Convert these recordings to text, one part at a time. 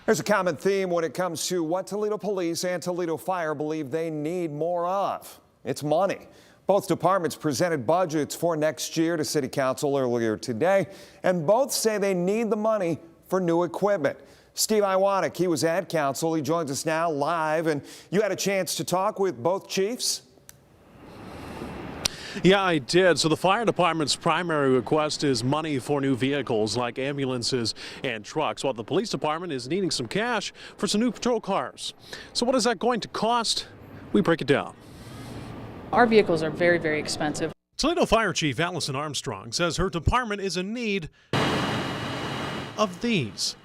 There's a common theme when it comes to what Toledo Police and Toledo Fire believe they need more of. It's money. Both departments presented budgets for next year to City Council earlier today, and both say they need the money for new equipment. Steve Iwanek, he was at Council. He joins us now live, and you had a chance to talk with both chiefs? Yeah, I did. So the fire department's primary request is money for new vehicles like ambulances and trucks, while the police department is needing some cash for some new patrol cars. So what is that going to cost? We break it down. Our vehicles are very, very expensive. Toledo Fire Chief Allison Armstrong says her department is in need of these.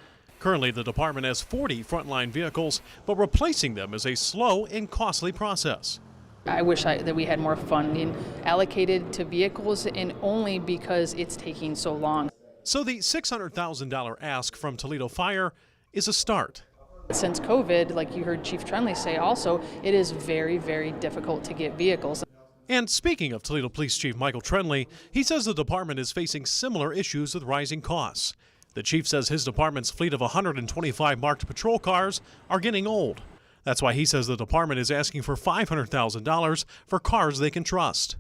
Currently, the department has 40 frontline vehicles, but replacing them is a slow and costly process. I wish that we had more funding allocated to vehicles, and only because it's taking so long. So the $600,000 ask from Toledo Fire is a start. Since COVID, like you heard Chief Trenley say also, it is very, very difficult to get vehicles. And speaking of Toledo Police Chief Michael Trenley, he says the department is facing similar issues with rising costs. The chief says his department's fleet of 125 marked patrol cars are getting old. That's why he says the department is asking for $500,000 for cars they can trust.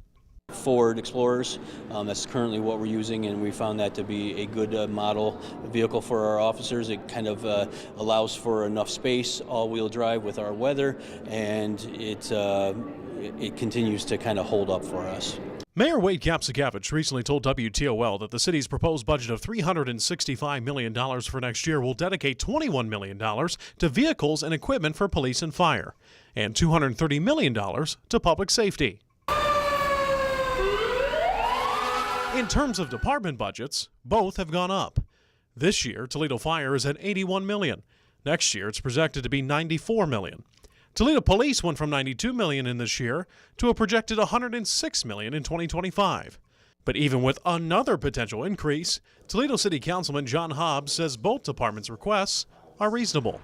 Ford Explorers, that's currently what we're using, and we found that to be a good model vehicle for our officers. It kind of allows for enough space, all-wheel drive with our weather, and it continues to kind of hold up for us. Mayor Wade Kapsakavich recently told WTOL that the city's proposed budget of $365 million for next year will dedicate $21 million to vehicles and equipment for police and fire, and $230 million to public safety. In terms of department budgets, both have gone up. This year, Toledo Fire is at $81 million. Next year, it's projected to be $94 million. Toledo Police went from $92 million in this year to a projected $106 million in 2025. But even with another potential increase, Toledo City Councilman John Hobbs says both departments' requests are reasonable.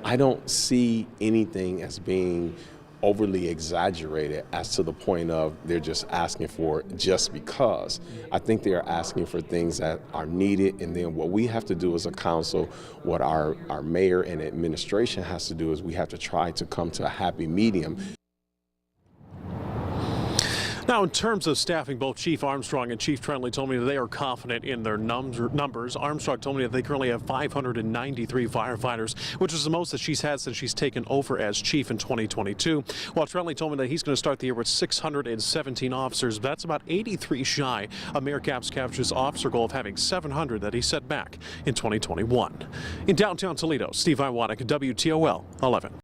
I don't see anything as being overly exaggerated as to the point of they're just asking for it just because. I think they are asking for things that are needed, and then what we have to do as a council, what our mayor and administration has to do is we have to try to come to a happy medium. Now, in terms of staffing, both Chief Armstrong and Chief Trenley told me that they are confident in their numbers. Armstrong told me that they currently have 593 firefighters, which is the most that she's had since she's taken over as chief in 2022. While Trenley told me that he's going to start the year with 617 officers. That's about 83 shy of Mayor Kapsakavich's officer goal of having 700 that he set back in 2021. In downtown Toledo, Steve Iwanek, WTOL 11.